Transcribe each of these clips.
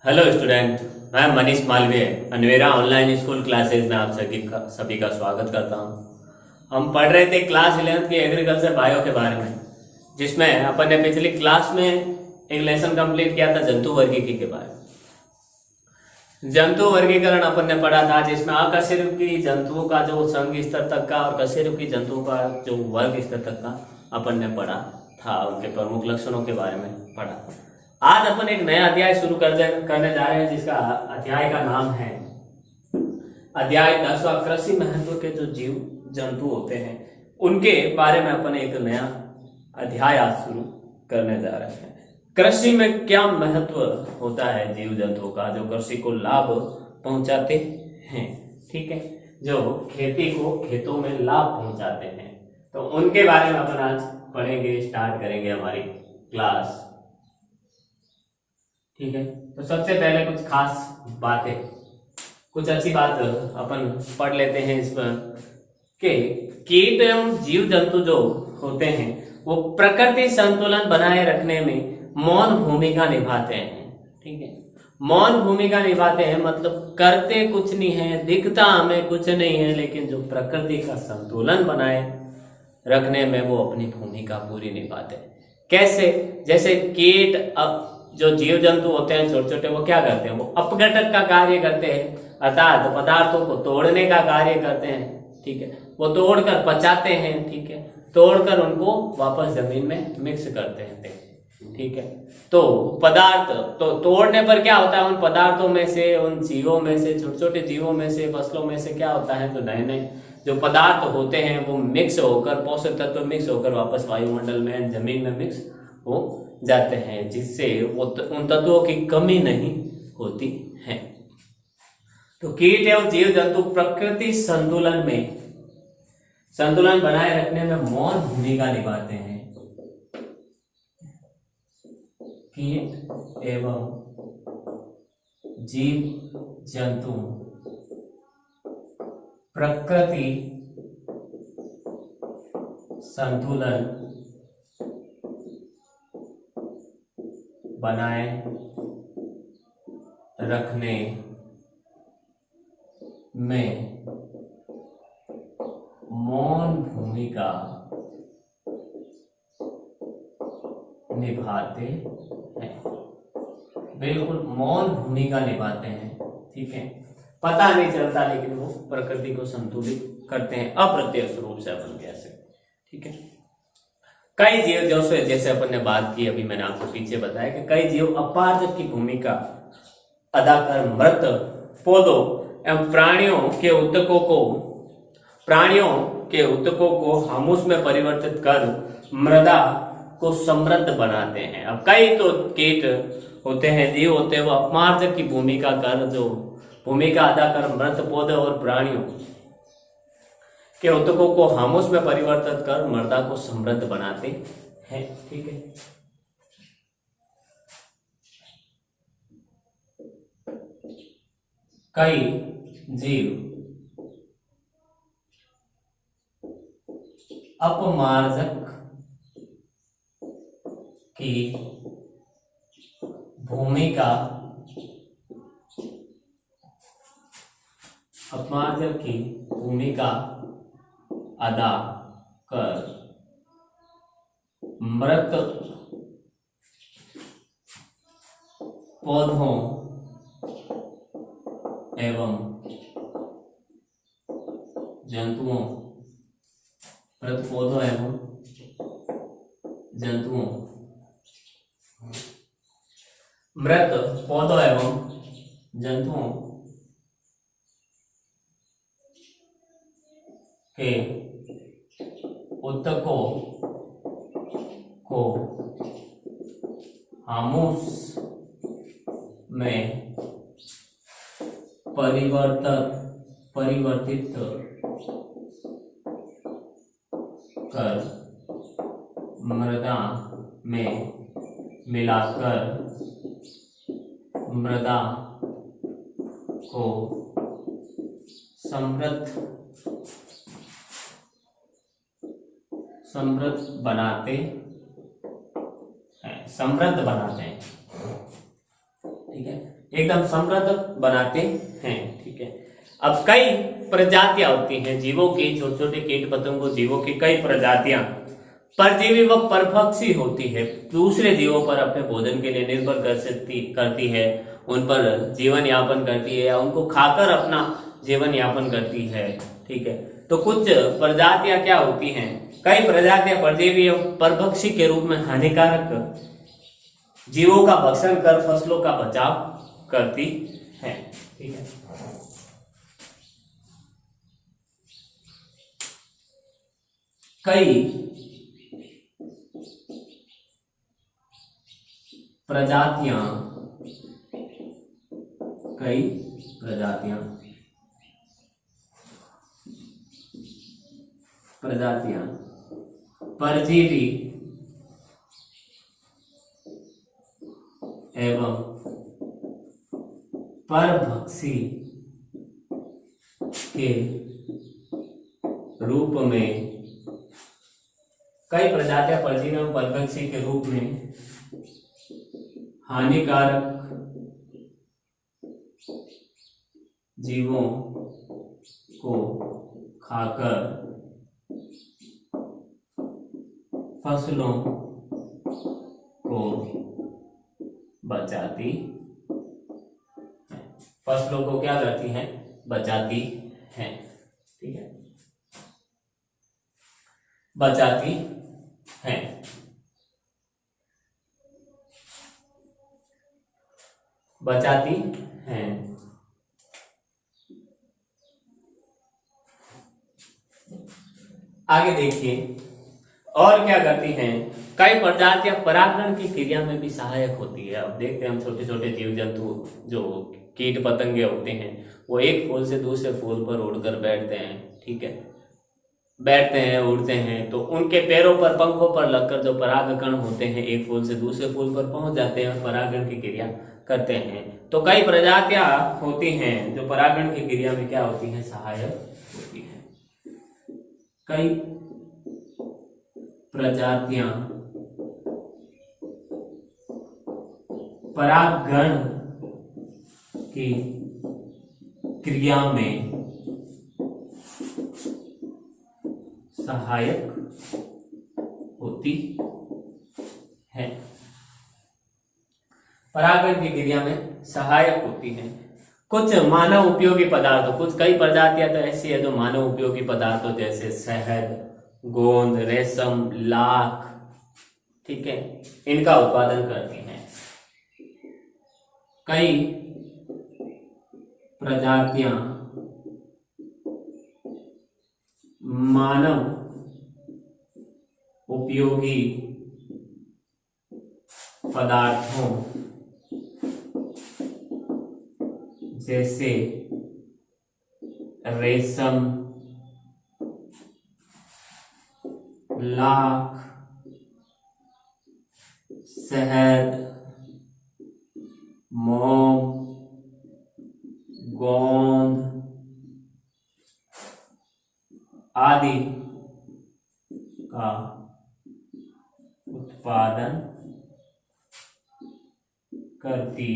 Hello student, मैं मनीष मालवीय अनवेरा online school classes में आप सभी का स्वागत करता हूं। हम पढ़ रहे थे क्लास 11th के एग्रीकल्चर बायो के बारे में, जिसमें अपन ने पिछली क्लास में एक लेसन कंप्लीट किया था जंतु वर्गीकी के बारे में। जंतु वर्गीकरण अपन ने पढ़ा था, जिसमें अकशेरुकी जंतुओं का जो संघ स्तर तक का और कशेरुकी जंतुओं का जो वर्ग स्तर तक का अपन ने पढ़ा था, उनके प्रमुख लक्षणों के बारे में पढ़ा। आज अपन एक नया अध्याय शुरू करने जा रहे हैं, जिसका अध्याय का नाम है अध्याय 10वां। कृषि महत्व के जो जीव जंतु होते हैं उनके बारे में अपन एक नया अध्याय आज शुरू करने जा रहे हैं। कृषि में क्या महत्व होता है जीव जंतुओं का, जो कृषि को लाभ पहुंचाते हैं, ठीक है, जो खेती को खेतों में लाभ पहुंचाते हैं, तो उनके बारे में अपन आज पढ़ेंगे, स्टार्ट करेंगे हमारी क्लास, ठीक है। तो सबसे पहले कुछ खास बातें, कुछ अच्छी बात अपन पढ़ लेते हैं इस पर कि कीट एवं जीव जंतु जो होते हैं वो प्रकृति संतुलन बनाए रखने में मौन भूमिका निभाते हैं, ठीक है। मौन भूमिका निभाते हैं मतलब करते कुछ नहीं है, दिखता हमें कुछ नहीं है, लेकिन जो प्रकृति का संतुलन बनाए रखने में वो अपनी भूमिका पूरी निभाते हैं। कैसे? जैसे कीट, जो जीव जंतु होते हैं छोटे छोटे, वो क्या करते हैं, वो अपघटक का कार्य करते हैं, अर्थात पदार्थों को तोड़ने का कार्य करते हैं, ठीक है। वो तोड़कर पचाते हैं, ठीक है, तोड़कर उनको वापस जमीन में मिक्स करते हैं, ठीक है। तो पदार्थ तो तोड़ने पर क्या होता है, उन पदार्थों में से, उन जीवों में से, छोटे छोटे जीवों में से, फसलों में से क्या होता है, जो नए नए जो पदार्थ होते हैं वो मिक्स होकर, पोषक तत्व मिक्स होकर वापस वायुमंडल में, जमीन में मिक्स हो जाते हैं, जिससे वो उन तत्वों की कमी नहीं होती है। तो कीट एवं जीव जंतु प्रकृति संतुलन बनाए रखने में मौन भूमिका निभाते हैं। कीट एवं जीव जंतु प्रकृति संतुलन बनाए रखने में मौन भूमिका निभाते हैं। बिल्कुल मौन भूमिका निभाते हैं, ठीक है। पता नहीं चलता, लेकिन वो प्रकृति को संतुलित करते हैं अप्रत्यक्ष रूप से, अपन कह सकते, ठीक है। कई जीव, जैसे अपन ने बात की, अभी मैंने आपको पीछे बताया कि कई जीव अपारजक की भूमिका अदा कर मृत पौधों एवं प्राणियों के ऊतकों को ह्यूमस में परिवर्तित कर मृदा को समृद्ध बनाते हैं। अब कई तो कीट होते हैं, जीव होते हैं, वो अपमार्जक की भूमिका अदा कर मृत पौधे और प्राणियों के ऊतकों को ह्यूमस में परिवर्तित कर मृदा को समृद्ध बनाते हैं, ठीक है। कई जीव अपमार्जक की भूमिका अदा कर मृत पौधों एवं जंतुओं मृत पौधों एवं जंतुओं के ऊतकों को ह्यूमस में परिवर्तित कर मृदा में मिलाकर मृदा को समृद्ध बनाते हैं, ठीक है। एकदम समृद्ध बनाते हैं। ठीक है, अब कई प्रजातियां होती हैं जीवों की, छोटे छोटे कीट पतंगों जीवों की कई प्रजातियां परजीवी व परभक्षी होती है, दूसरे जीवों पर अपने भोजन के लिए निर्भर कर सकती करती है, उन पर जीवन यापन करती है या उनको खाकर अपना जीवन यापन करती है। ठीक है, तो कुछ प्रजातियां क्या होती हैं, कई प्रजातियां परजीवी एवं परभक्षी के रूप में हानिकारक जीवों का भक्षण कर फसलों का बचाव करती है। ठीक है, कई प्रजातियां परजीवी एवं परभक्षी के रूप में, कई प्रजातियां परजीवी एवं परभक्षी के रूप में हानिकारक जीवों को खाकर फसलों को बचाती है, फसलों को क्या करती हैं, बचाती हैं। ठीक है, बचाती हैं। बचाती हैं। आगे देखिए और क्या करती हैं, कई प्रजातियां परागण की क्रिया में भी सहायक होती है। अब देखते हैं हम छोटे छोटे जीव जंतु जो कीट पतंगे होते हैं वो एक फूल से दूसरे फूल पर उड़कर बैठते हैं। ठीक है, बैठते हैं, उड़ते हैं, तो उनके पैरों पर पंखों पर लगकर जो परागकण होते हैं एक फूल से दूसरे फूल पर पहुंच जाते हैं और परागण की क्रिया करते हैं। तो कई प्रजातियां होती हैं जो परागण की क्रिया में क्या होती हैं, सहायक होती हैं। कई प्रजातियां परागण की क्रिया में सहायक होती है। परागण की क्रिया में सहायक होती हैं। कुछ मानव उपयोगी पदार्थों, कुछ कई प्रजातियां तो ऐसी है जो मानव उपयोगी पदार्थों जैसे शहद, गोंद, रेशम, लाख, ठीक है, इनका उत्पादन करती हैं। कई प्रजातियां मानव उपयोगी पदार्थों जैसे रेशम, लाख, शहद, मोम, गोंद आदि का उत्पादन करती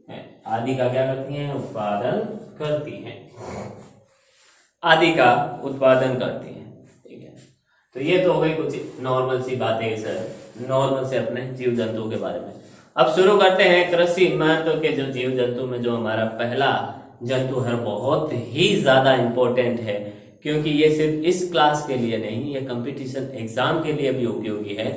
है। आदि का क्या करती हैं, उत्पादन करती हैं। आदि का उत्पादन करती हैं। ठीक है, तो ये तो हो गई कुछ नॉर्मल सी बातें सर, नॉर्मल से अपने जीव जंतुओं के बारे में। अब शुरू करते हैं कृषि महत्व के जो जीव जंतु में जो हमारा पहला जंतु है बहुत ही ज्यादा इंपॉर्टेंट है, क्योंकि ये सिर्फ इस क्लास के लिए नहीं, ये कंपटीशन एग्जाम के लिए भी उपयोगी है।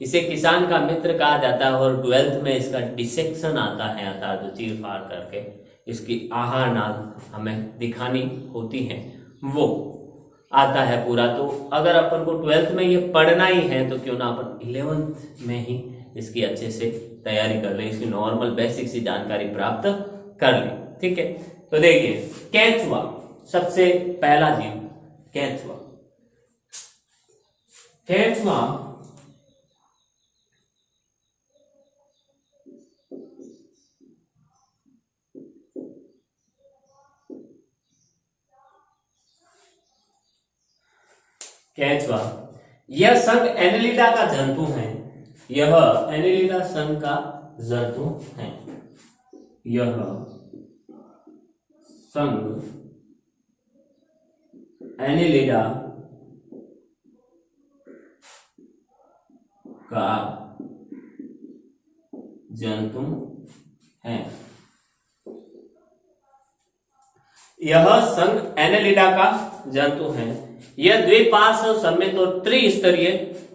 इसे किसान का मित्र कहा जाता है और 12th में इसका डिसेक्शन आता है, अर्थात जो चीर फाड़ करके इसकी आहार नाल हमें दिखानी होती है वो आता है पूरा। तो अगर अपन को 12th में ये पढ़ना ही है तो क्यों ना अपन 11th में ही इसकी अच्छे से तैयारी कर ले, इसकी नॉर्मल बेसिक सी जानकारी प्राप्त कर ले। ठीक है, तो देखिए केंचुआ सबसे पहला जीव, केंचुआ। केंचुआ केंचुआ यह संघ एनेलिडा का जंतु है। यह एनेलिडा संघ का जंतु है। यह संघ एनेलिडा का जंतु है। यह संघ एनेलिडा का जंतु है। यह द्विपार्श्व सममित और त्रिस्तरीय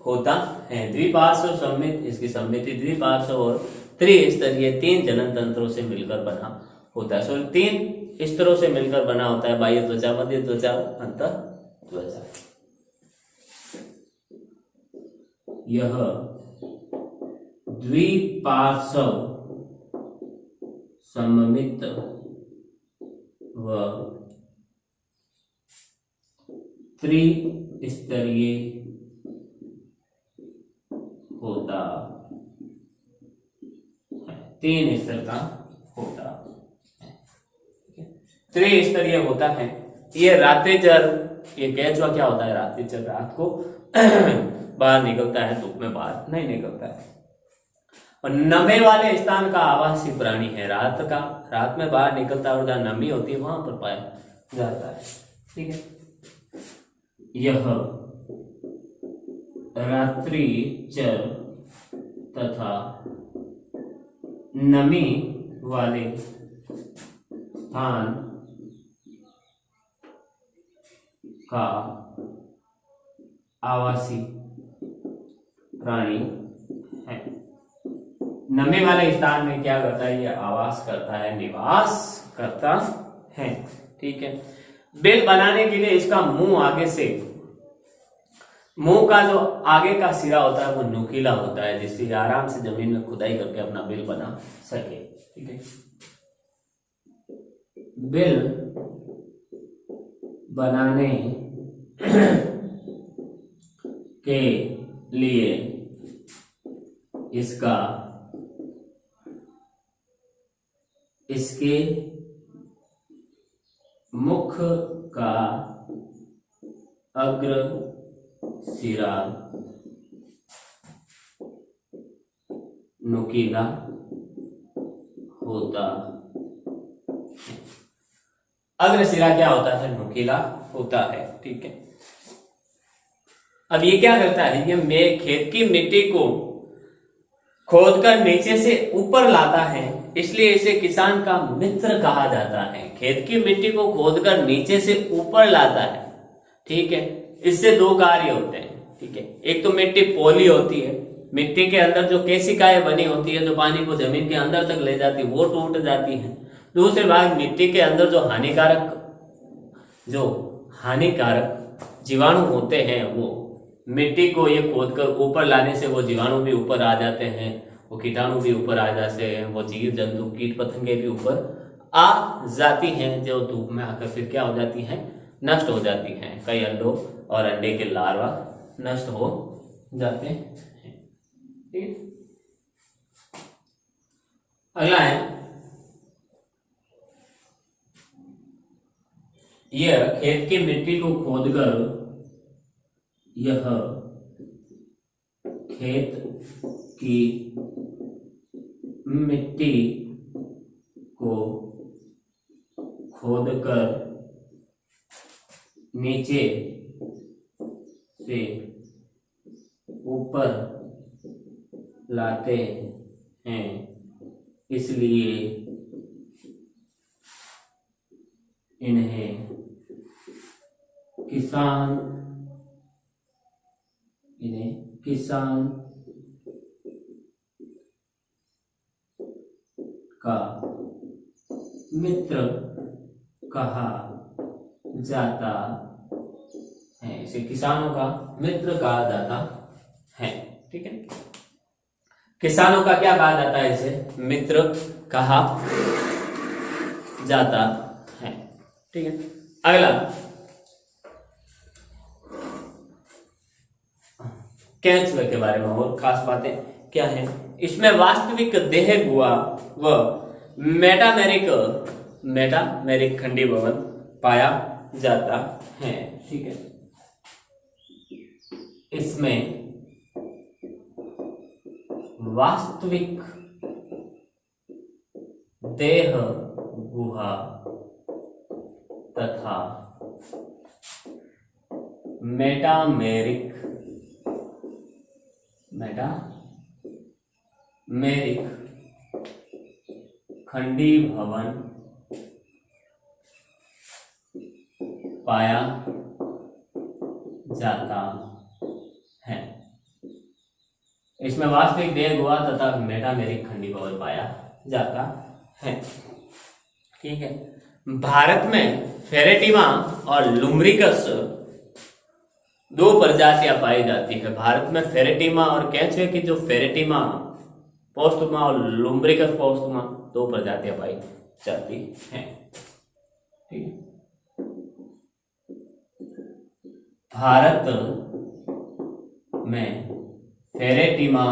होता है। द्विपार्श्व सममित, इसकी सममिति द्विपार्श्व और त्रिस्तरीय, 3 जनन तंत्रों से मिलकर बना होता है। सॉरी, 3 स्तरों से मिलकर बना होता है। बाह्य त्वचा, मध्य त्वचा, अंतः त्वचा। यह द्विपार्श्व सममित व त्रिस्तरीय होता है। 3 स्तर का होता है, त्रिस्तरीय होता है। ये रात्रिचर, ये केंचुआ क्या होता है? रात्रिचर, रात को बाहर निकलता है, धूप में बाहर नहीं निकलता है। और नमे वाले स्थान का आवासी प्राणी है। रात में बाहर निकलता है और जहां नमी होती है वहां पर पाया जाता है। ठीक है। यह रात्रिचर तथा नमी वाले स्थान का आवासी प्राणी है। नमी वाले स्थान में क्या करता है? यह आवास करता है, निवास करता है। ठीक है। बिल बनाने के लिए इसका मुंह आगे से, मुंह का जो आगे का सिरा होता है वो नुकीला होता है, जिससे आराम से जमीन में खुदाई करके अपना बिल बना सके। ठीक है। बिल बनाने के लिए इसके मुख का अग्र सिरा नुकीला होता है। अग्र सिरा क्या होता है? नुकीला होता है। ठीक है। अब ये क्या करता है? ये खेत की मिट्टी को खोदकर नीचे से ऊपर लाता है, इसलिए इसे किसान का मित्र कहा जाता है। खेत की मिट्टी को खोदकर नीचे से ऊपर लाता है। ठीक है। इससे 2 कार्य होते हैं। ठीक है। एक तो मिट्टी पोली होती है, मिट्टी के अंदर जो केशिकाएं बनी होती है जो पानी को जमीन के अंदर तक ले जाती है वो टूट जाती है। दूसरे भाग मिट्टी के अंदर जो हानिकारक जीवाणु होते हैं वो मिट्टी को ये खोदकर ऊपर लाने से वो जीवाणु भी ऊपर आ जाते हैं, वो कीटाणु भी ऊपर आ जाते हैं, वो जीव जंतु कीट पतंगे भी ऊपर आ जाती हैं, जो धूप में आकर फिर क्या हो जाती हैं? नष्ट हो जाती हैं। कई अंडों और अंडे के लार्वा नष्ट हो जाते हैं। ठीक है। अगला है, यह खेत की मिट्टी को खोदकर यह खेत की मिट्टी को खोदकर नीचे से ऊपर लाते हैं, इसलिए इन्हें किसान का मित्र कहा जाता है। इसे किसानों का मित्र कहा जाता है। ठीक है। किसानों का क्या कहा जाता है? इसे मित्र कहा जाता है। ठीक है। अगला, केंचुए के बारे में और खास बातें क्या है? इसमें वास्तविक देह गुहा व मेटामेरिक खंडी भवन पाया जाता है। ठीक है। इसमें वास्तविक देह गुहा तथा मेटामेरिक खंडी भवन पाया जाता है। इसमें वास्तविक देह गुहा तथा मेटामेरिक खंडी भवन पाया जाता है। ठीक है। भारत में फेरेटिमा और लुम्ब्रिकस दो प्रजातियां पाई जाती है। भारत में फेरेटिमा और केंचुए की जो फेरेटिमा पोस्टुमा और लुम्ब्रिकस पोस्टुमा दो प्रजातियां पाई जाती हैं। ठीक है। भारत में फेरेटिमा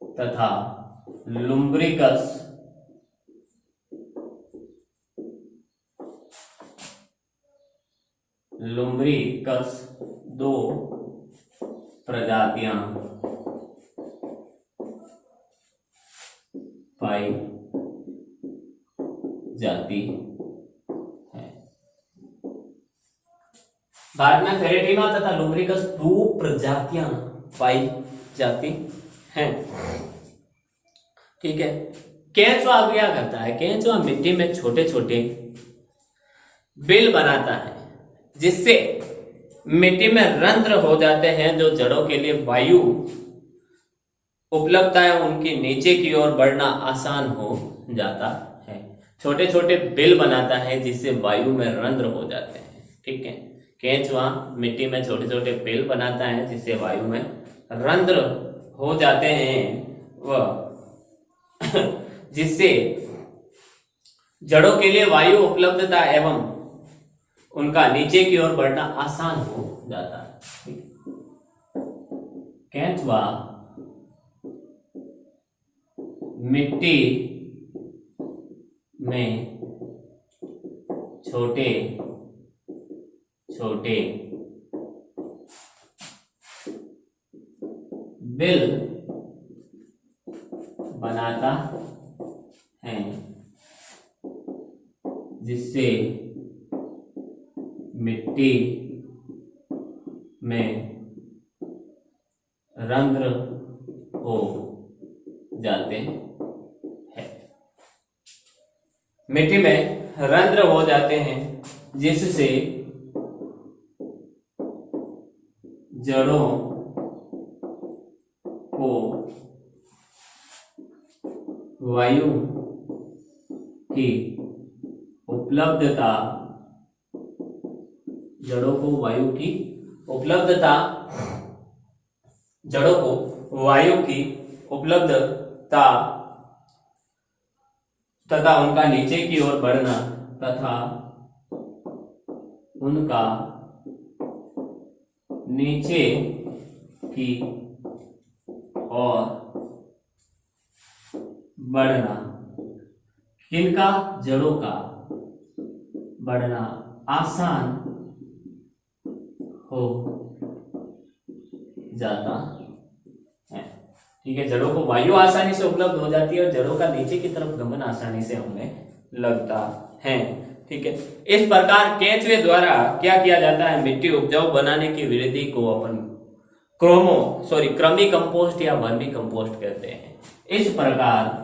तथा लुम्ब्रिकस दो प्रजातियां पाई जाती है। भारत में फेरेटिमा तथा लुम्ब्रिकस दो प्रजातियां पाई जाती हैं। ठीक है। केंचुआ क्या करता है? केंचुआ मिट्टी में छोटे छोटे बिल बनाता है जिससे मिट्टी में रंध्र हो जाते हैं जो जड़ों के लिए वायु उपलब्धता है उनकी नीचे की ओर बढ़ना आसान हो जाता है। छोटे छोटे बिल बनाता है जिससे वायु में रंध्र हो जाते हैं। ठीक है। केंचुआ मिट्टी में छोटे छोटे बिल बनाता है जिससे वायु में रंध्र हो जाते हैं वह जिससे जड़ों के लिए वायु उपलब्धता एवं उनका नीचे की ओर बढ़ना आसान हो जाता है। केंचुआ मिट्टी में छोटे छोटे बिल बनाता है जिससे मिट्टी में रंध्र हो जाते हैं। मिट्टी में रंध्र हो जाते हैं जिससे जड़ों को वायु की उपलब्धता जड़ों को वायु की उपलब्धता तथा उनका नीचे की ओर बढ़ना तथा उनका नीचे की ओर बढ़ना किनका? जड़ों का बढ़ना आसान हो जाता है। ठीक है। जड़ों को वायु आसानी से उपलब्ध हो जाती है और जड़ों का नीचे की तरफ गमन आसानी से होने लगता है। ठीक है। इस प्रकार केंचुए द्वारा क्या किया जाता है? मिट्टी उपजाऊ बनाने की वृद्धि को अपन क्रमी कंपोस्ट या वर्मी कंपोस्ट कहते हैं। इस प्रकार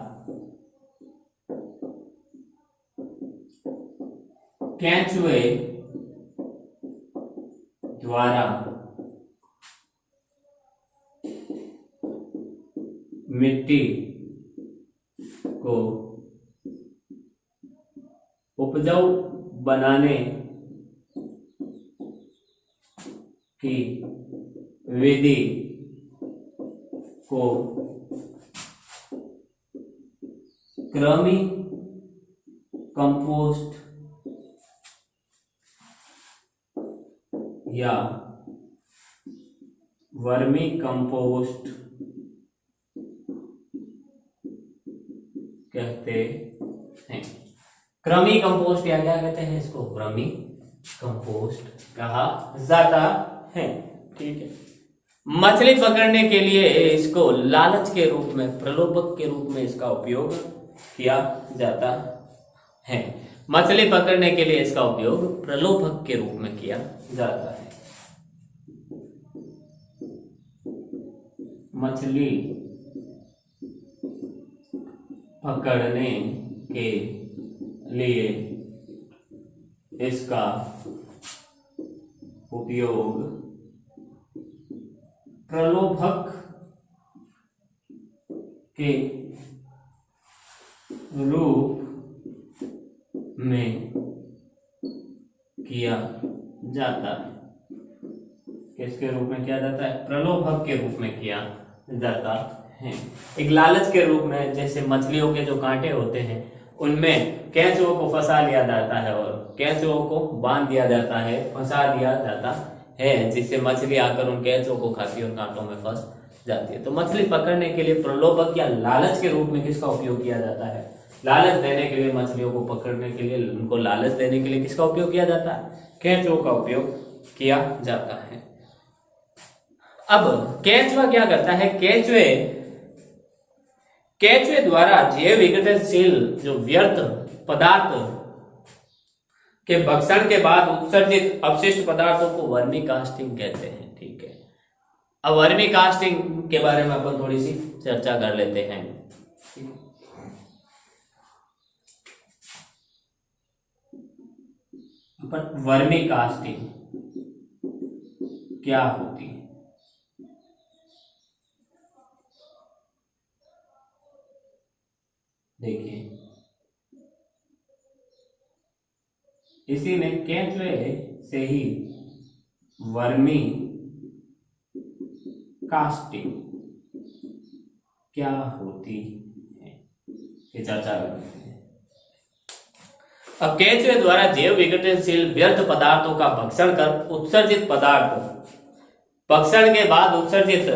केंचुए द्वारा मिट्टी को उपजाऊ बनाने की विधि को कृमि कंपोस्ट या वर्मी कंपोस्ट कहते हैं। कृमि कंपोस्ट या क्या कहते हैं इसको? वर्मी कंपोस्ट कहा जाता है। ठीक है। मछली पकड़ने के लिए इसको लालच के रूप में, प्रलोभक के रूप में इसका उपयोग किया जाता है। मछली पकड़ने के लिए इसका उपयोग प्रलोभक के रूप में किया जाता है। मछली पकड़ने के लिए इसका उपयोग प्रलोभक के रूप में किया जाता है। किसके रूप में किया जाता है? प्रलोभक के रूप में किया जाता है। एक लालच के रूप में, जैसे मछलियों के जो कांटे होते हैं उनमें केंचुओं को फंसा लिया जाता है और केंचुओं को बांध दिया जाता है, फंसा दिया जाता है, जिससे मछली आकर उन केंचुओं को खाती है और कांटों में फंस जाती है। तो मछली पकड़ने के लिए प्रलोभक या लालच के रूप में किसका उपयोग किया जाता है? लालच देने के लिए, मछलियों को पकड़ने के लिए, उनको लालच देने के लिए किसका उपयोग किया जाता है? केंचुओं का उपयोग किया जाता है। अब केंचुआ क्या करता है? केंचुए द्वारा जैव विघटनशील जो व्यर्थ पदार्थ के भक्षण के बाद उत्सर्जित अपशिष्ट पदार्थों को वर्मी कास्टिंग कहते हैं। ठीक है, अब वर्मी कास्टिंग के बारे में अपन थोड़ी सी चर्चा कर लेते हैं। अपन वर्मी कास्टिंग क्या होती है? देखिए, इसी में केंचुए से ही वर्मी कास्टिंग क्या होती है ये चर्चा करते हैं। अब केंचुए द्वारा जैव विघटनशील व्यर्थ पदार्थों का भक्षण कर उत्सर्जित पदार्थ, भक्षण के बाद उत्सर्जित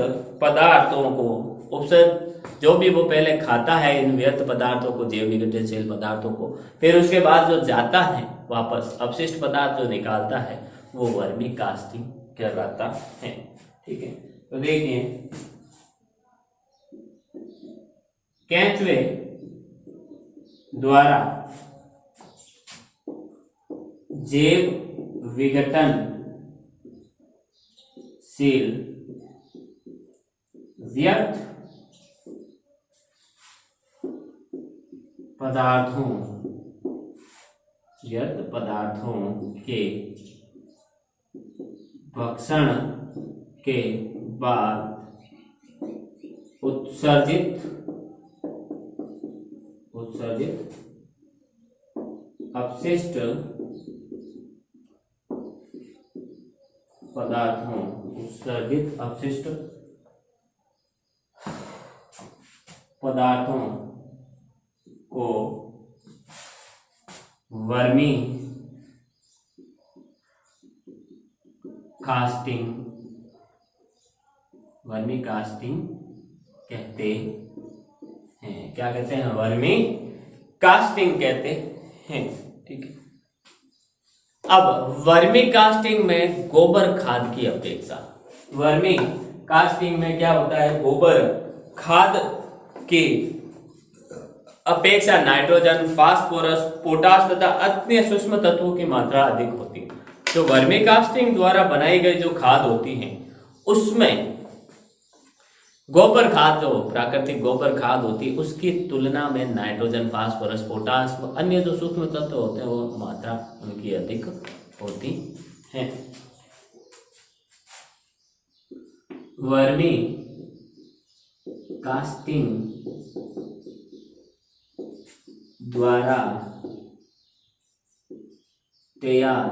पदार्थों को, उपसर्ग जो भी वो पहले खाता है इन व्यर्थ पदार्थों को, जैव विघटनशील पदार्थों को, फिर उसके बाद जो जाता है वापस अपशिष्ट पदार्थ जो निकालता है वो वर्मी कास्टिंग कहलाता है। ठीक है, तो देखिए, केंचुए द्वारा जैव विघटनशील व्यर्थ पदार्थों के भक्षण के बाद उत्सर्जित अपशिष्ट पदार्थों को वर्मी कास्टिंग कहते हैं। क्या कहते हैं? वर्मी कास्टिंग कहते हैं। ठीक है, अब वर्मी कास्टिंग में गोबर खाद की अपेक्षा, वर्मी कास्टिंग में क्या होता है? गोबर खाद की अपेक्षा नाइट्रोजन, फास्फोरस, पोटास तथा अन्य सूक्ष्म तत्वों की मात्रा अधिक होती है। जो वर्मी कास्टिंग द्वारा बनाई गई जो खाद होती है उसमें गोबर खाद, जो प्राकृतिक गोबर खाद होती है, उसकी तुलना में नाइट्रोजन, फास्फोरस, पोटास व अन्य जो सूक्ष्म तत्व होते हैं वो मात्रा उनकी अधिक होती है। वर्मी कास्टिंग द्वारा तैयार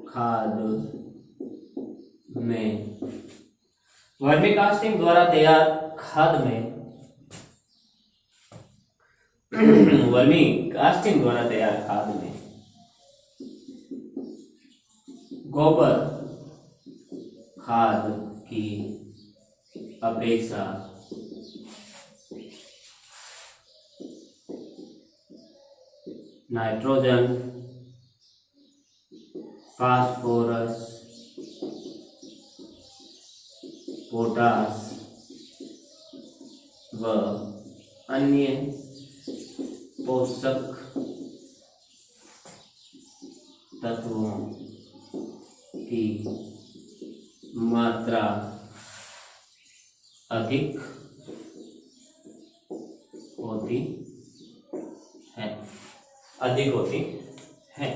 खाद में, वर्मी कास्टिंग द्वारा तैयार खाद में वर्मी कास्टिंग द्वारा तैयार खाद में गोबर खाद की अपेक्षा नाइट्रोजन, फास्फोरस पोटास व अन्य पोषक तत्वों की मात्रा अधिक होती है, अधिक होती है।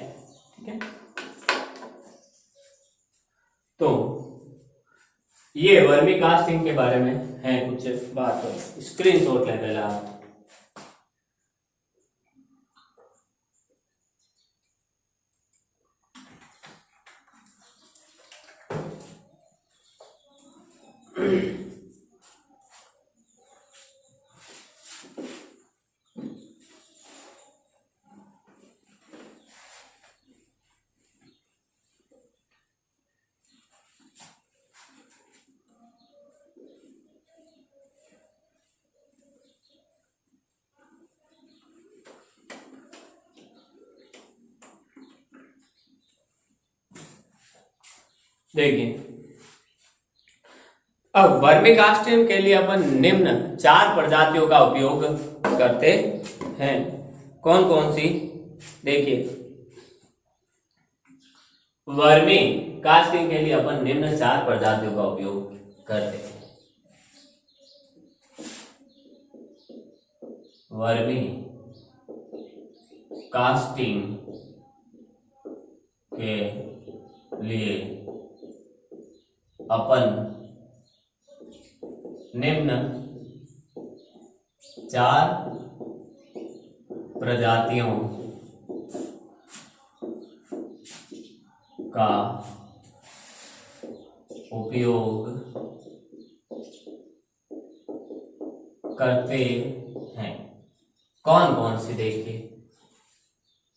ठीक है, तो ये वर्मी कास्टिंग के बारे में है कुछ बात। स्क्रीनशॉट ले पहले आप। देखिए, अब वर्मी कास्टिंग के लिए अपन निम्न 4 प्रजातियों का उपयोग करते हैं। कौन कौन सी? देखिए, वर्मी कास्टिंग के लिए अपन निम्न 4 प्रजातियों का उपयोग करते हैं। वर्मी कास्टिंग के लिए अपन निम्न 4 प्रजातियों का उपयोग करते हैं। कौन कौन सी? देखिए,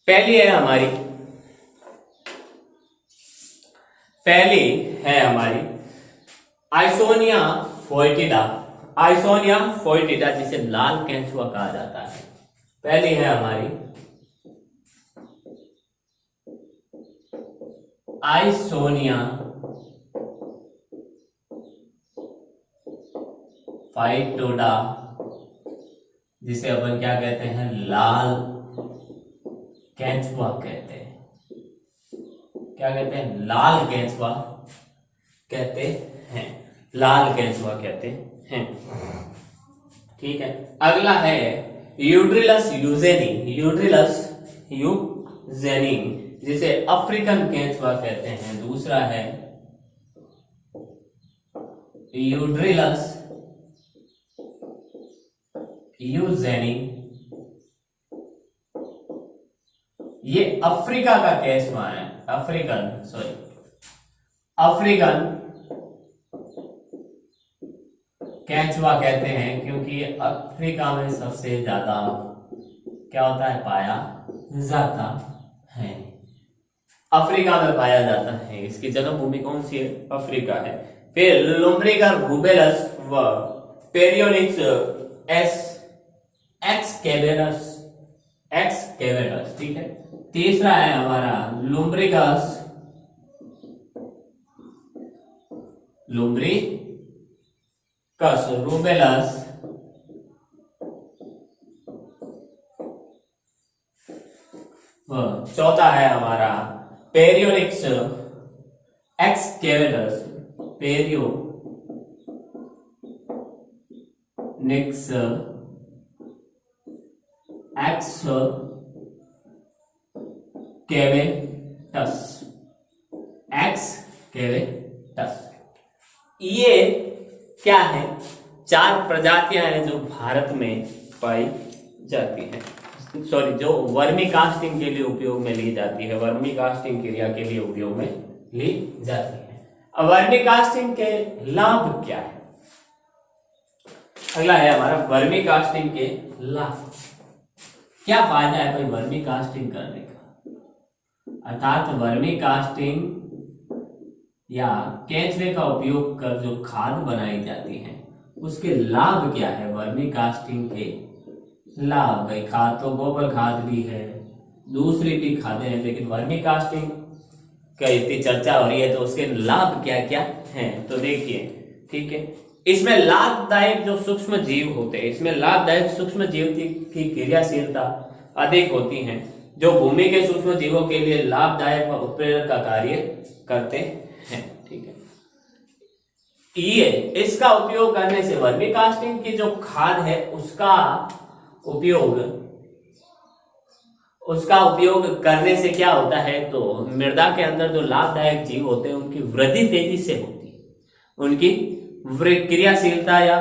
पहली है हमारी आइसोनिया फोएटिडा। आइसोनिया फोएटिडा जिसे लाल केंचुआ कहा जाता है। पहली है हमारी आइसोनिया फाइटोडा, जिसे अपन क्या कहते हैं? लाल केंचुआ कहते हैं। क्या कहते हैं? लाल केंचुआ कहते हैं। लाल केंचुआ कहते हैं। ठीक है, अगला है यूड्रिलस यूजेनी। यूड्रिलस यूजेनी जिसे अफ्रीकन केंचुआ कहते हैं। दूसरा है यूड्रिलस यूजेनी, ये अफ्रीका का केंचुआ है। अफ्रीकन केंचुआ कहते हैं क्योंकि ये अफ्रीका में सबसे ज्यादा क्या होता है? पाया जाता है। अफ्रीका में पाया जाता है। इसकी जन्म भूमि कौन सी है? अफ्रीका है। फिर लुम्ब्रिकर रूबेलस व पेरियोनिक्स एक्सकेवेटस। ठीक है, तीसरा है हमारा लुम्ब्रिकस रूबेलस व चौथा है हमारा पेरियोनिक्स एक्सकेवेटस। पेरियोनिक्स एक्सकेवेटस। ये क्या है? 4 प्रजातियां हैं जो भारत में पाई जाती हैं। सॉरी, जो वर्मी कास्टिंग के लिए उपयोग में ली जाती है। वर्मी कास्टिंग क्रिया के लिए उपयोग में ली जाती है। अब वर्मी कास्टिंग के लाभ क्या है? अगला है हमारा वर्मी कास्टिंग के लाभ। क्या फायदा है भाई वर्मी कास्टिंग करने का? अर्थात वर्मी कास्टिंग या केंचुए का उपयोग कर जो खाद बनाई जाती है उसके लाभ क्या है? वर्मी कास्टिंग के लाभ, भाई खाद तो गोबर खाद भी है, दूसरी भी खादें हैं, लेकिन वर्मी कास्टिंग का इतनी चर्चा हो रही है तो उसके लाभ क्या क्या हैं? तो देखिए, ठीक है। इसमें लाभदायक जो सूक्ष्म जीव होते हैं, इसमें लाभदायक सूक्ष्म जीव की क्रियाशीलता अधिक होती है, जो भूमि के सूक्ष्म जीवों के लिए लाभदायक व उत्प्रेरक का कार्य करते हैं। ठीक है, ये इसका उपयोग करने से वर्मी कास्टिंग की जो खाद है उसका उपयोग करने से क्या होता है, तो मृदा के अंदर जो लाभदायक जीव होते हैं उनकी वृद्धि तेजी से होती है, उनकी क्रियाशीलता या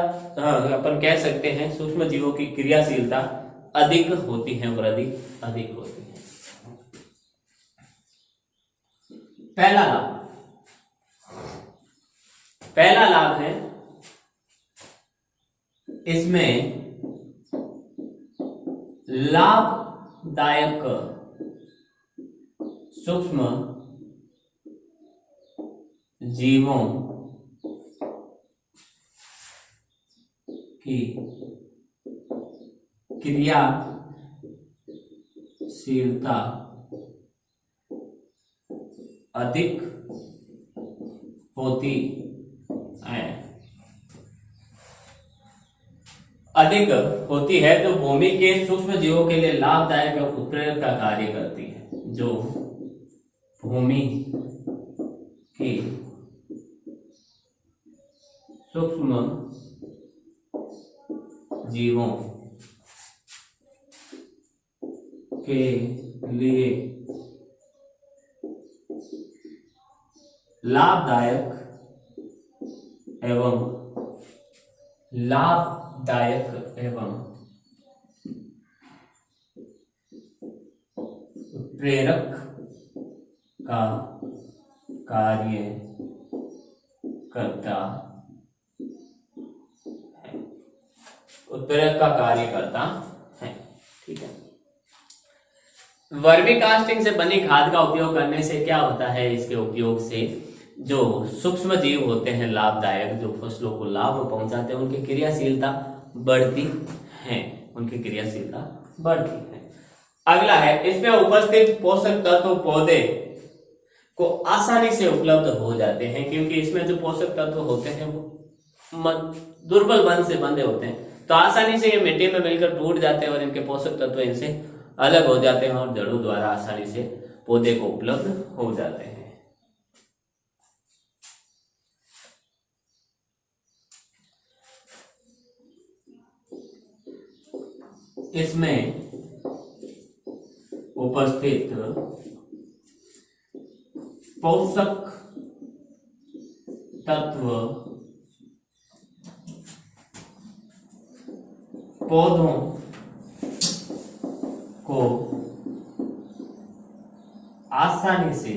अपन कह सकते हैं सूक्ष्म जीवों की क्रियाशीलता अधिक होती है, वृद्धि अधिक होती है। पहला लाभ है इसमें लाभदायक सूक्ष्म जीवों की क्रियाशीलता अधिक होती है, जो भूमि के सूक्ष्म जीवों के लिए लाभदायक और उत्प्रेरक का कार्य करती है, जो भूमि के सूक्ष्म जीवों के लिए लाभदायक एवं प्रेरक का कार्य करता है, उत्प्रेरक का कार्य करता है। ठीक है, वर्मी कास्टिंग से बनी खाद का उपयोग करने से क्या होता है, इसके उपयोग से जो सूक्ष्म जीव होते हैं लाभदायक, जो फसलों को लाभ पहुंचाते हैं, उनकी क्रियाशीलता बढ़ती है, अगला है इसमें उपस्थित पोषक तत्व पौधे को आसानी से उपलब्ध हो जाते हैं, क्योंकि इसमें जो पोषक तत्व होते हैं वो दुर्बल बंध से बंधे होते हैं, तो आसानी से ये मिट्टी में मिलकर टूट जाते हैं और इनके पोषक तत्व इनसे अलग हो जाते हैं और जड़ों द्वारा आसानी से पौधे को उपलब्ध हो जाते हैं। इसमें उपस्थित पोषक तत्व पौधों को आसानी से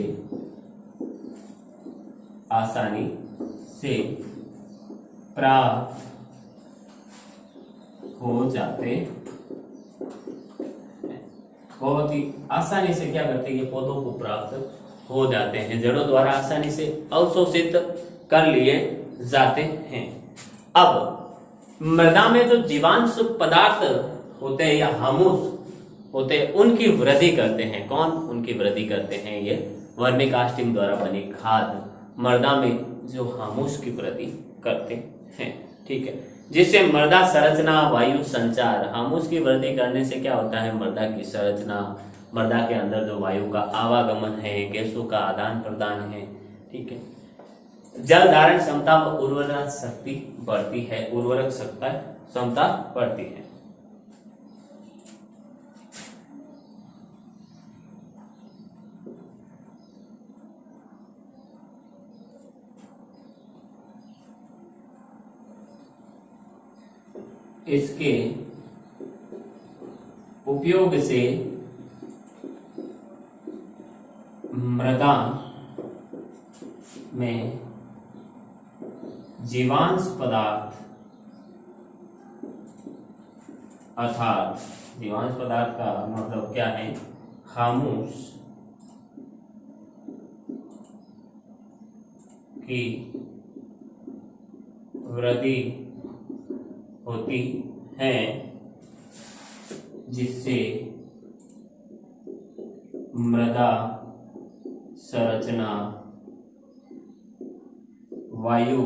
प्राप्त हो जाते हैं, बहुत ही आसानी से क्या करते हैं, ये पौधों को प्राप्त हो जाते हैं, जड़ों द्वारा आसानी से अवशोषित कर लिए जाते हैं। अब मृदा में जो जीवांश पदार्थ होते हैं या हामुस होते हैं, उनकी वृद्धि करते हैं। कौन उनकी वृद्धि करते हैं? ये वर्मी कास्टिंग द्वारा बनी खाद मृदा में जो हामुस की वृद्धि करते हैं। ठीक है, जिससे मृदा संरचना, वायु संचार, हामुस की वृद्धि करने से क्या होता है, मृदा की संरचना, मृदा के अंदर जो वायु का आवागमन है, गैसों का आदान प्रदान है, ठीक है, जल धारण क्षमता व उर्वरक शक्ति बढ़ती है, उर्वरक क्षमता बढ़ती है। इसके उपयोग से मृदा में जीवांश पदार्थ अर्थात जीवांश पदार्थ का मतलब क्या है, हामुस की वृद्धि होती है, जिससे मृदा संरचना, वायु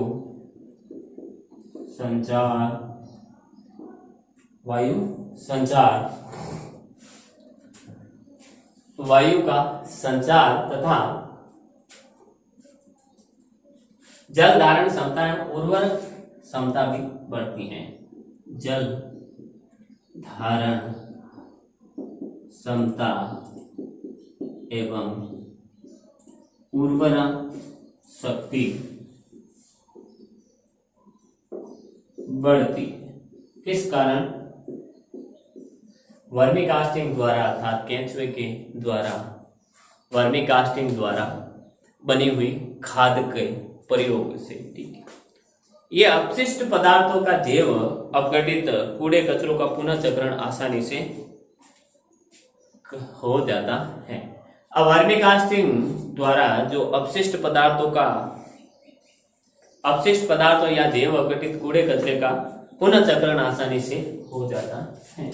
संचार, वायु संचार, वायु का संचार तथा जल धारण क्षमता एवं उर्वरक क्षमता भी बढ़ती है। जल धारण क्षमता एवं उर्वरक शक्ति बढ़ती है। किस कारण? वर्मी कास्टिंग द्वारा अर्थात केंचुए के द्वारा, वर्मी कास्टिंग द्वारा बनी हुई खाद के प्रयोग से। ठीक है, ये अपशिष्ट पदार्थों का जैव अपघटित कूड़े कचरों का पुनः चक्रण आसानी से हो जाता है। अब वर्मी कास्टिंग द्वारा जो अपशिष्ट पदार्थों या जैव अपघटित कूड़े कचरे का पुनः चक्रण आसानी से हो जाता है।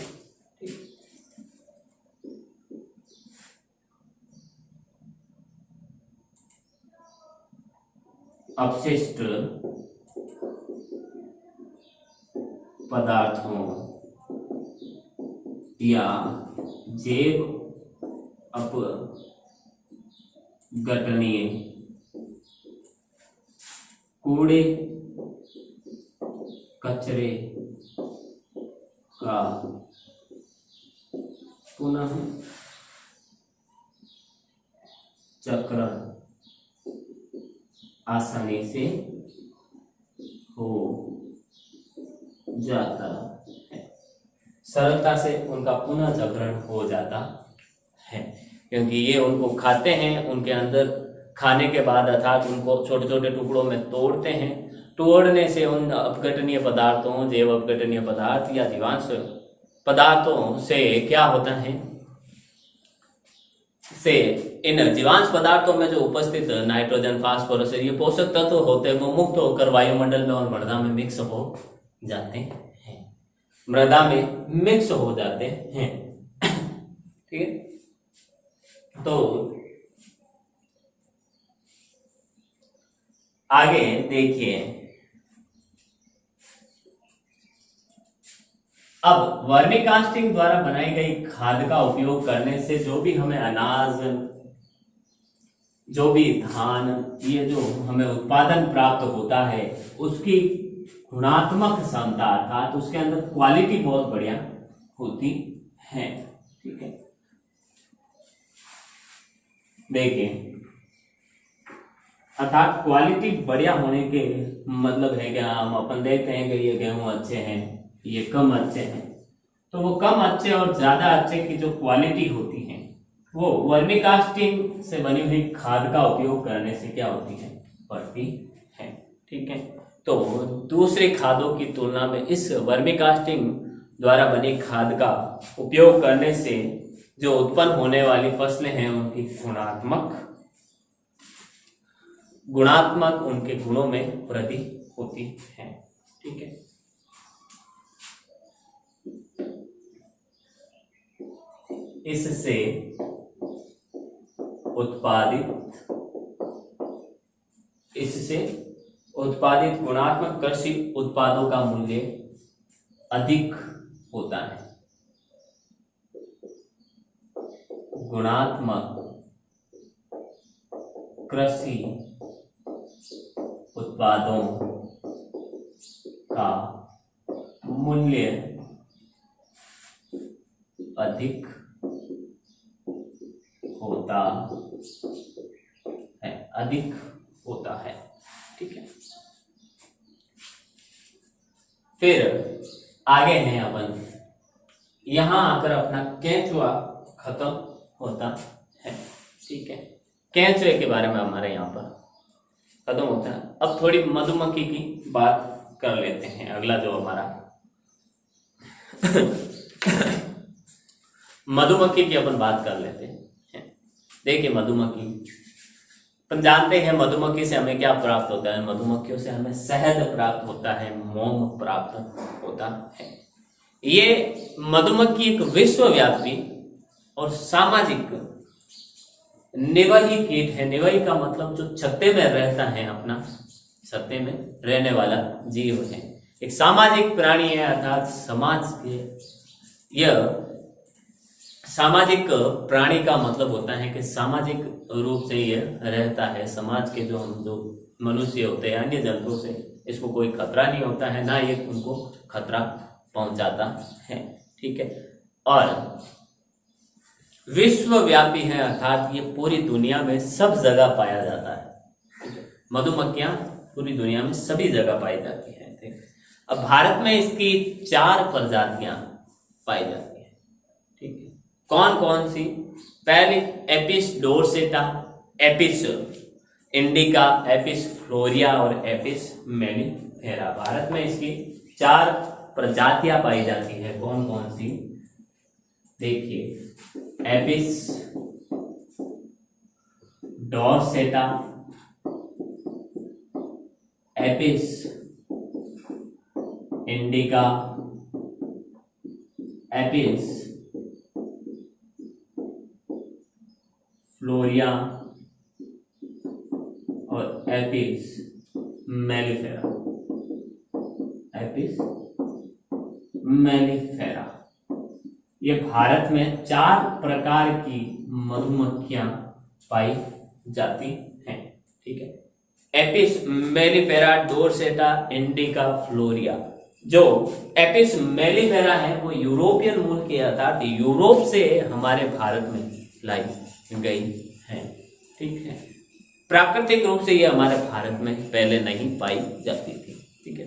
अपशिष्ट पदार्थों या जैव अपघटनीय कूड़े कचरे का पुनः चक्रण आसानी से हो जाता है, सरलता से उनका पुनः चक्रण हो जाता है, क्योंकि ये उनको खाते हैं, उनके अंदर खाने के बाद अर्थात उनको छोटे छोटे टुकड़ों में तोड़ते हैं। तोड़ने से उन अपघटनीय पदार्थों, जैव अपघटनीय पदार्थ या जीवांश पदार्थों से क्या होता है, से इन जीवांश पदार्थों में जो उपस्थित नाइट्रोजन, फास्फोरस, ये पोषक तत्व होते हैं, वो मुक्त होकर वायुमंडल में और मृदा में मिक्स हो जाते हैं, मृदा में मिक्स हो जाते हैं। ठीक है, तो आगे देखिए, अब वर्मी कास्टिंग द्वारा बनाई गई खाद का उपयोग करने से जो भी हमें अनाज, जो भी धान, ये जो हमें उत्पादन प्राप्त होता है, उसकी गुणात्मक क्षमता अर्थात उसके अंदर क्वालिटी बहुत बढ़िया होती है। ठीक है, देखिए, अर्थात क्वालिटी बढ़िया होने के मतलब है कि हम अपन देखते हैं कि ये गेहूं अच्छे हैं, ये कम अच्छे हैं, तो वो कम अच्छे और ज्यादा अच्छे की जो क्वालिटी होती है वो वर्मी कास्टिंग से बनी हुई खाद का उपयोग करने से क्या होती है, बढ़ती है। ठीक है, तो दूसरे खादों की तुलना में इस वर्मी कास्टिंग द्वारा बनी खाद का उपयोग करने से जो उत्पन्न होने वाली फसलें हैं उनकी गुणात्मक उनके गुणों में वृद्धि होती है। ठीक है, इससे उत्पादित गुणात्मक कृषि उत्पादों का मूल्य अधिक होता है। गुणात्मक कृषि उत्पादों का मूल्य अधिक होता है। ठीक है, फिर आगे हैं अपन, यहां आकर अपना केंचुआ खत्म होता है। ठीक है, केंचुए के बारे में हमारे यहाँ पर खत्म होता है। अब थोड़ी मधुमक्खी की बात कर लेते हैं, अगला जो हमारा मधुमक्खी की अपन बात कर लेते हैं। देखिए, मधुमक्खी, अपन जानते हैं मधुमक्खी से हमें क्या प्राप्त होता है, मधुमक्खियों से हमें शहद प्राप्त होता है, मोम प्राप्त होता है। ये मधुमक्खी एक विश्वव्यापी और सामाजिक निवाही कीट है। निवाही का मतलब जो छत्ते में रहता है, अपना छत्ते में रहने वाला जीव है। एक सामाजिक प्राणी है, अर्थात समाज के, यह सामाजिक प्राणी का मतलब होता है कि सामाजिक रूप से यह रहता है। समाज के जो मनुष्य होते हैं, अन्य जंतुओं से इसको कोई खतरा नहीं होता है, ना ये उनको खतरा पहुंचाता है। ठीक है, और विश्वव्यापी है, अर्थात ये पूरी दुनिया में सब जगह पाया जाता है। मधुमक्खियां पूरी दुनिया में सभी जगह पाई जाती हैं। ठीक है, अब भारत में इसकी 4 प्रजातियां पाई जाती हैं। ठीक है, कौन कौन सी? पहली Apis dorsata, Apis indica, Apis florea और एपिस मेलिफेरा। भारत में इसकी 4 प्रजातियां पाई जाती है। कौन कौन सी? देखिए, Apis dorsata, Apis indica, Apis florea और एपिस मेलिफेरा। एपिस मेलिफेरा, ये भारत में 4 प्रकार की मधुमक्खियां पाई जाती हैं। ठीक है, एपिस मेलिफेरा, डोरसेटा, इंडिका, फ्लोरिया। जो एपिस मेलिफेरा है वो यूरोपियन मूल की, अर्थात यूरोप से हमारे भारत में लाई गई है। ठीक है, प्राकृतिक रूप से ये हमारे भारत में पहले नहीं पाई जाती थी। ठीक है,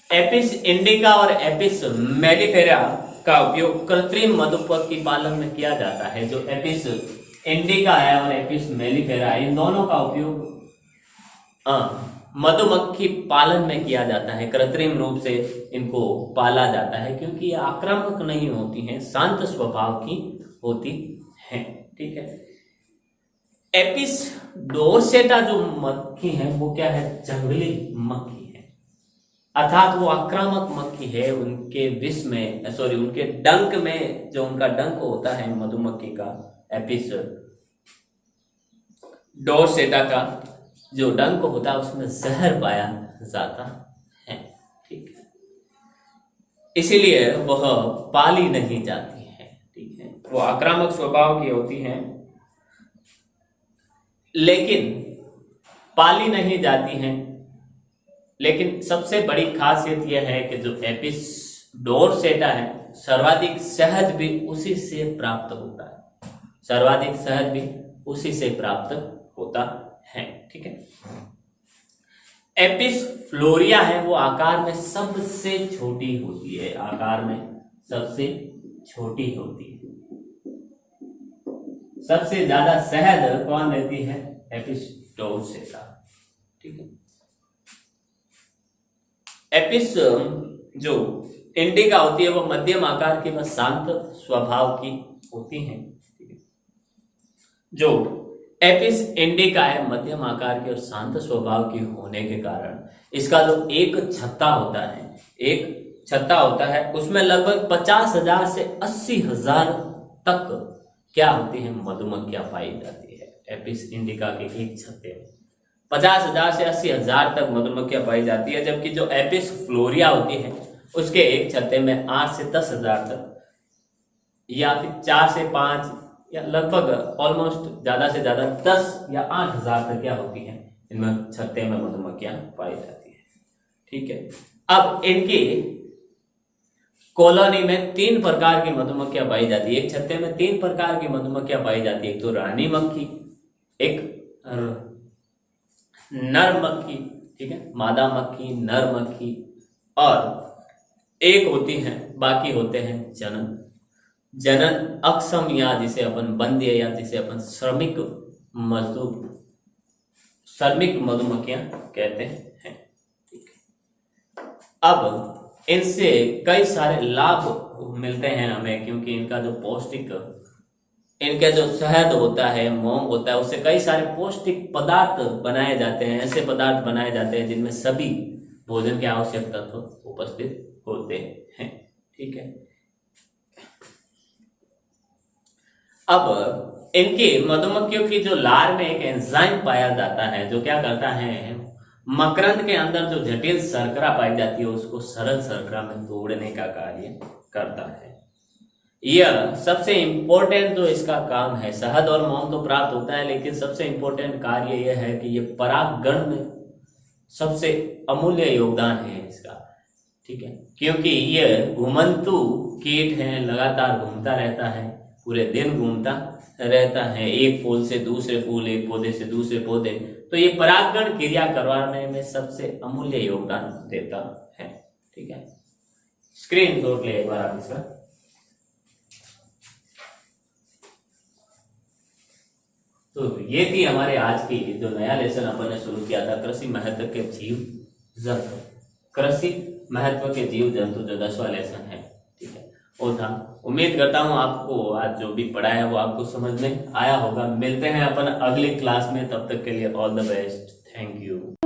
एपिस इंडिका और एपिस मेलिफेरा का उपयोग कृत्रिम मधुमक्खी पालन में किया जाता है। जो एपिस इंडिका है और एपिस मेलिफेरा है, इन दोनों का उपयोग मधुमक्खी पालन में किया जाता है। कृत्रिम रूप से इनको पाला जाता है क्योंकि ये आक्रामक नहीं होती हैं, शांत स्वभाव की होती हैं। ठीक है, एपिस डोरसेटा जो मक्खी है वो क्या है? जंगली मक्खी है, अर्थात वो आक्रामक मक्खी है। उनके विष में, उनके डंक में, जो उनका डंक होता है मधुमक्खी का, एपिस डोरसेटा का जो डंक होता है उसमें जहर पाया जाता है। ठीक है, इसीलिए वह पाली नहीं जाती है। ठीक है, वो आक्रामक स्वभाव की होती हैं, लेकिन पाली नहीं जाती हैं। लेकिन सबसे बड़ी खासियत यह है कि जो एपिस डोरसेटा है, सर्वाधिक शहद भी उसी से प्राप्त होता है। सर्वाधिक शहद भी उसी से प्राप्त होता है। ठीक है, एपिस फ्लोरिया है वो आकार में सबसे छोटी होती है। आकार में सबसे छोटी होती है। सबसे ज्यादा शहद कौन देती है? Apis dorsata. ठीक है, एपिस जो इंडिका होती है वो मध्यम आकार की व शांत स्वभाव की होती हैं। जो एपिस इंडिका है मध्यम आकार की और शांत स्वभाव की होने के कारण इसका जो एक छत्ता होता है उसमें लगभग 50,000 से 80,000 तक क्या होती है? मधुमक्खियां पाई जाती है। एपिस इंडिका के एक छत्ते में 50,000 से 80,000 तक मधुमक्खियां पाई जाती है, जबकि जो एपिस फ्लोरिया होती है उसके एक छत्ते में 8 से 10,000 तक, या फिर 4 से 5, या लगभग ऑलमोस्ट ज्यादा से ज्यादा 10 या 8,000 तक क्या होती है? इनमें छत्ते में मधुमक्खियां पाई जाती है। ठीक है, अब इनकी कॉलोनी में 3 प्रकार की मधुमक्खियां पाई जाती है। एक छत्ते में 3 प्रकार की मधुमक्खियां पाई जाती है। एक तो रानी मक्खी, एक नर मक्खी, ठीक है, मादा मक्खी, नर मक्खी, और एक होती है, बाकी होते हैं जनन अक्षम, या जिसे अपन बंध्य, या जिसे अपन श्रमिक मधुमक्खियां कहते हैं। ठीक है, अब इनसे कई सारे लाभ मिलते हैं हमें, क्योंकि इनका जो इनका जो शहद होता है, मोम होता है, उससे कई सारे पौष्टिक पदार्थ बनाए जाते हैं। ऐसे पदार्थ बनाए जाते हैं जिनमें सभी भोजन के आवश्यक तत्व उपस्थित होते हैं। ठीक है, अब इनकी मधुमक्खियों की जो लार में एक एंजाइम पाया जाता है जो क्या करता है? मकरंद के अंदर जो जटिल शर्करा पाई जाती है उसको सरल शर्करा में तोड़ने का कार्य करता है। यह सबसे इंपॉर्टेंट जो इसका काम है, शहद और मोम तो प्राप्त होता है, लेकिन सबसे इंपॉर्टेंट कार्य यह है कि यह परागण में सबसे अमूल्य योगदान है इसका, ठीक है, क्योंकि यह घुमंतु कीट है, लगातार घूमता रहता है, पूरे दिन घूमता रहता है, एक फूल से दूसरे फूल, एक पौधे से दूसरे पौधे, तो ये परागण क्रिया करवाने में सबसे अमूल्य योगदान देता है। ठीक है, स्क्रीन शॉट ले एक बार आप इसका। तो ये थी हमारे आज की जो नया लेसन अपन ने शुरू किया था, कृषि महत्व के जीव जंतु, कृषि महत्व के जीव जंतु, जो 10वां लेसन है। ठीक है, वो था। उम्मीद करता हूँ आपको आज जो भी पढ़ा है वो आपको समझ में आया होगा। मिलते हैं अपन अगली क्लास में, तब तक के लिए all the best, thank you.